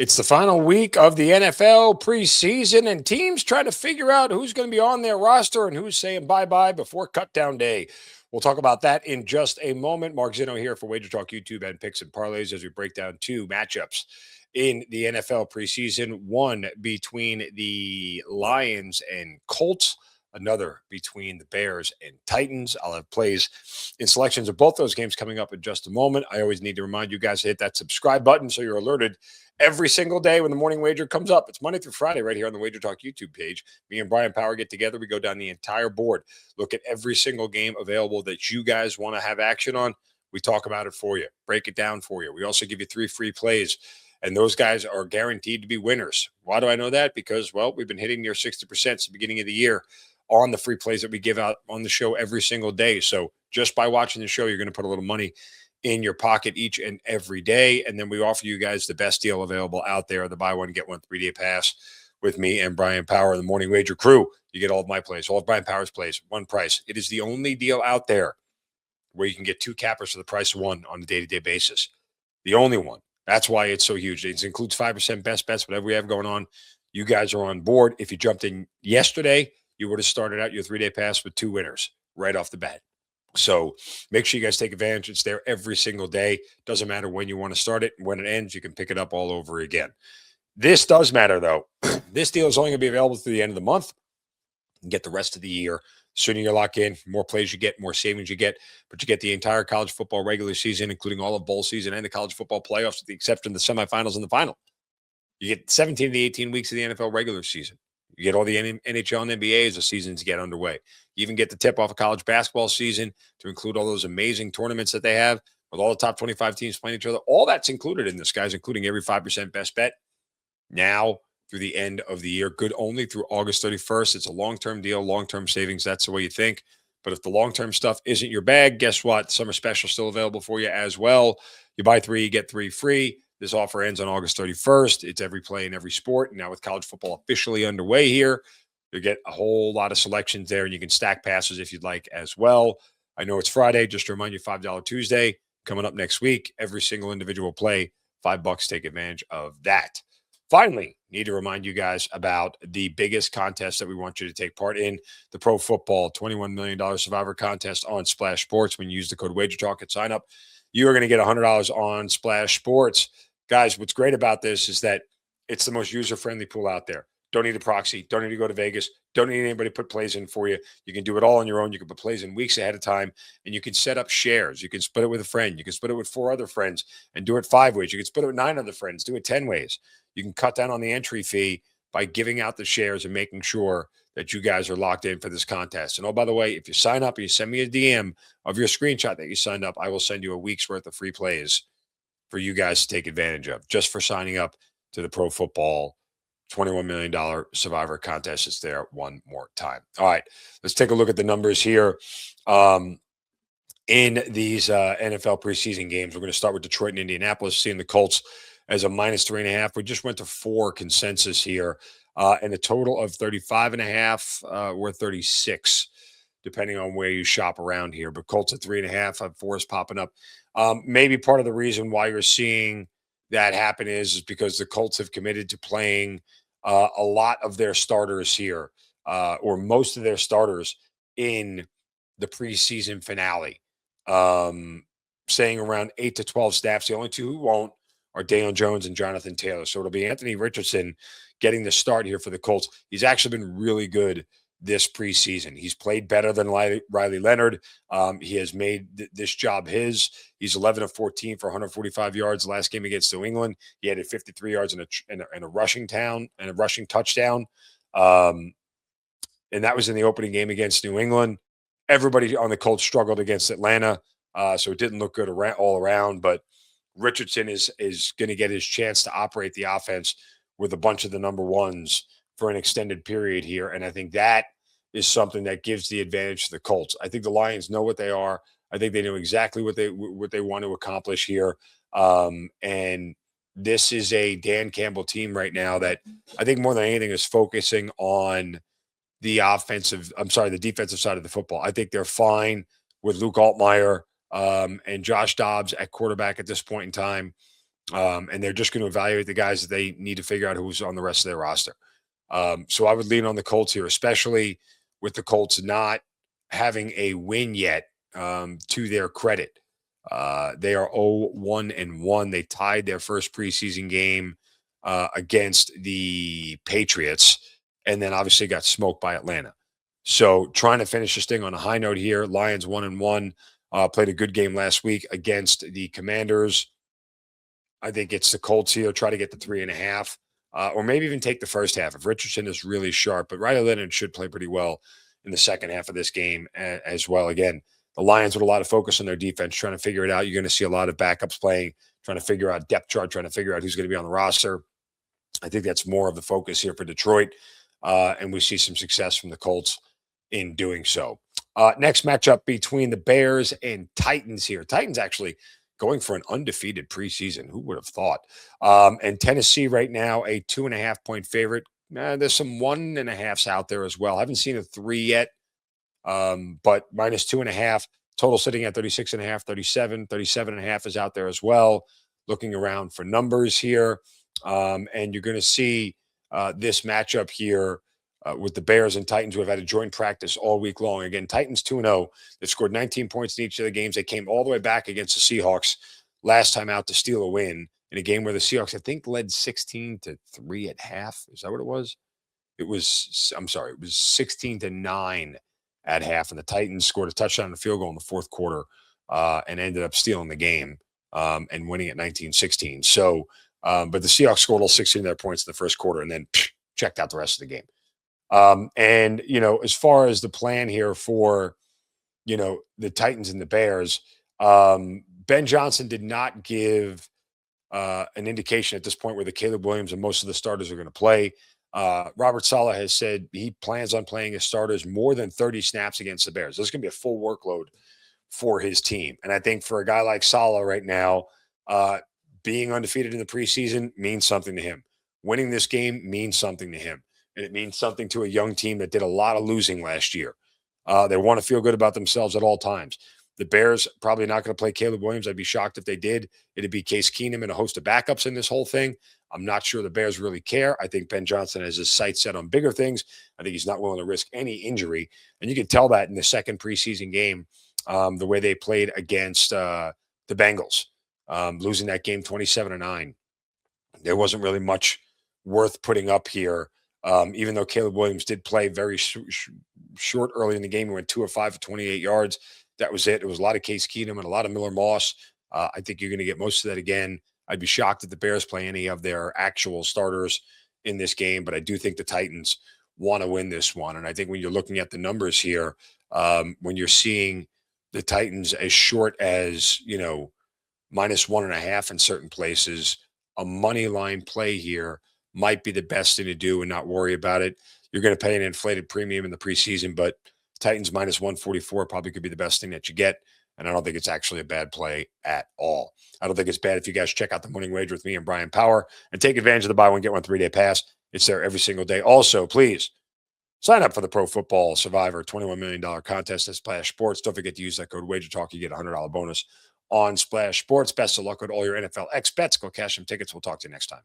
It's the final week of the NFL preseason, and teams trying to figure out who's going to be on their roster and who's saying bye-bye before cutdown day. We'll talk about that in just a moment. Mark Zinno here for WagerTalk YouTube and Picks and Parlays as we break down two matchups in the NFL preseason. One between the Lions and Colts, another between the Bears and Titans. I'll have plays in selections of both those games coming up in just a moment. I always need to remind you guys to hit that subscribe button so you're alerted every single day when the morning wager comes up. It's Monday through Friday right here on the WagerTalk YouTube page. Me and Brian Power get together. We go down the entire board, look at every single game available that you guys want to have action on. We talk about it for you, break it down for you. We also give you 3 free plays, and those guys are guaranteed to be winners. Why do I know that? Because, well, we've been hitting near 60% since the beginning of the year on the free plays that we give out on the show every single day. So just by watching the show, you're going to put a little money in your pocket each and every day. And then we offer you guys the best deal available out there, the buy one, get one 3-day pass with me and Brian Power, the Morning Wager crew. You get all of my plays, all of Brian Power's plays, one price. It is the only deal out there where you can get 2 cappers for the price of 1 on a day-to-day basis. The only one. That's why it's so huge. It includes 5% best bets, whatever we have going on. You guys are on board. If you jumped in yesterday, you would have started out your 3-day pass with 2 winners right off the bat. So make sure you guys take advantage. It's there every single day. Doesn't matter when you want to start it. When it ends, you can pick it up all over again. This does matter, though. This deal is only going to be available through the end of the month. You get the rest of the year. Sooner you lock in, more plays you get, more savings you get. But you get the entire college football regular season, including all of bowl season and the college football playoffs, with the exception of the semifinals and the final. You get 17 to the 18 weeks of the NFL regular season. You get all the NHL and NBA as the seasons get underway. You even get the tip off of college basketball season to include all those amazing tournaments that they have with all the top 25 teams playing each other. All that's included in this, guys, including every 5% best bet now through the end of the year. Good only through August 31st. It's a long-term deal, long-term savings. That's the way you think. But if the long-term stuff isn't your bag, guess what? Summer special still available for you as well. You buy 3, you get 3 free. This offer ends on August 31st. It's every play in every sport. And now with college football officially underway here, you get a whole lot of selections there, and you can stack passes if you'd like as well. I know it's Friday. Just to remind you, $5 Tuesday coming up next week. Every single individual play, $5. Take advantage of that. Finally, need to remind you guys about the biggest contest that we want you to take part in, the Pro Football $21 million Survivor Contest on Splash Sports. When you use the code WagerTalk at sign up, you are going to get $100 on Splash Sports. Guys, what's great about this is that it's the most user-friendly pool out there. Don't need a proxy. Don't need to go to Vegas. Don't need anybody to put plays in for you. You can do it all on your own. You can put plays in weeks ahead of time, and you can set up shares. You can split it with a friend. You can split it with 4 other friends and do it 5 ways. You can split it with 9 other friends. Do it 10 ways. You can cut down on the entry fee by giving out the shares and making sure that you guys are locked in for this contest. And oh, by the way, if you sign up and you send me a DM of your screenshot that you signed up, I will send you a week's worth of free plays for you guys to take advantage of just for signing up to the Pro Football $21 million Survivor Contest. It's there one more time. All right, let's take a look at the numbers here in these NFL preseason games. We're going to start with Detroit and Indianapolis, seeing the Colts as a -3.5. We just went to 4 consensus here, and a total of 35.5 or 36, depending on where you shop around here. But Colts at 3.5, 4 is popping up. Maybe part of the reason why you're seeing that happen is because the Colts have committed to playing a lot of their starters here, or most of their starters in the preseason finale, saying around 8 to 12 snaps. The only 2 who won't are Daniel Jones and Jonathan Taylor. So it'll be Anthony Richardson getting the start here for the Colts. He's actually been really good this preseason. He's played better than Riley Leonard. He has made this job his. He's 11 of 14 for 145 yards. Last game against New England, he had 53 yards and a rushing touchdown. And that was in the opening game against New England. Everybody on the Colts struggled against Atlanta, so it didn't look good all around. But Richardson is going to get his chance to operate the offense with a bunch of the number ones for an extended period here. And I think that is something that gives the advantage to the Colts. I think the Lions know what they are. I think they know exactly what they want to accomplish here. And this is a Dan Campbell team right now that I think more than anything is focusing on the defensive side of the football. I think they're fine with Luke Altmaier and Josh Dobbs at quarterback at this point in time. And they're just going to evaluate the guys that they need to figure out who's on the rest of their roster. So I would lean on the Colts here, especially with the Colts not having a win yet. To their credit, they are 0-1-1. They tied their first preseason game against the Patriots, and then obviously got smoked by Atlanta. So trying to finish this thing on a high note here. Lions 1-1. Played a good game last week against the Commanders. I think it's the Colts here. Try to get the 3.5, or maybe even take the first half if Richardson is really sharp. But Riley Leonard should play pretty well in the second half of this game as well. Again, the Lions with a lot of focus on their defense, trying to figure it out. You're going to see a lot of backups playing, trying to figure out depth chart, trying to figure out who's going to be on the roster. I think that's more of the focus here for Detroit, and we see some success from the Colts in doing so. Next matchup between the Bears and Titans here. Titans actually going for an undefeated preseason. Who would have thought? And Tennessee right now, a 2.5-point favorite. There's some 1.5s out there as well. I haven't seen a 3 yet, but minus 2.5. Total sitting at 36.5, 37.5 is out there as well. Looking around for numbers here. And you're going to see this matchup here with the Bears and Titans, who have had a joint practice all week long. Again, Titans 2-0. They scored 19 points in each of the games. They came all the way back against the Seahawks last time out to steal a win in a game where the Seahawks, I think, led 16-3 at half. Is that what it was? It was 16-9 at half, and the Titans scored a touchdown and a field goal in the fourth quarter and ended up stealing the game and winning at 19-16. So, but the Seahawks scored all 16 of their points in the first quarter and then checked out the rest of the game. And, as far as the plan here for, the Titans and the Bears, Ben Johnson did not give an indication at this point whether Caleb Williams and most of the starters are going to play. Robert Saleh has said he plans on playing his starters more than 30 snaps against the Bears. There's going to be a full workload for his team. And I think for a guy like Saleh right now, being undefeated in the preseason means something to him. Winning this game means something to him. And it means something to a young team that did a lot of losing last year. They want to feel good about themselves at all times. The Bears probably not going to play Caleb Williams. I'd be shocked if they did. It'd be Case Keenum and a host of backups in this whole thing. I'm not sure the Bears really care. I think Ben Johnson has his sights set on bigger things. I think he's not willing to risk any injury. And you can tell that in the second preseason game, the way they played against the Bengals, losing that game 27-9. There wasn't really much worth putting up here. Even though Caleb Williams did play very short early in the game, he went 2 of 5 for 28 yards. That was it. It was a lot of Case Keenum and a lot of Miller Moss. I think you're going to get most of that again. I'd be shocked if the Bears play any of their actual starters in this game, but I do think the Titans want to win this one. And I think when you're looking at the numbers here, when you're seeing the Titans as short as, minus 1.5 in certain places, a money line play here might be the best thing to do and not worry about it. You're going to pay an inflated premium in the preseason, but Titans minus 144 probably could be the best thing that you get. And I don't think it's actually a bad play at all. I don't think it's bad if you guys check out the Morning Wager with me and Brian Power and take advantage of the buy one, get one 3-day pass. It's there every single day. Also, please sign up for the Pro Football Survivor $21 million contest at Splash Sports. Don't forget to use that code WagerTalk. You get a $100 bonus on Splash Sports. Best of luck with all your NFL X bets. Go cash some tickets. We'll talk to you next time.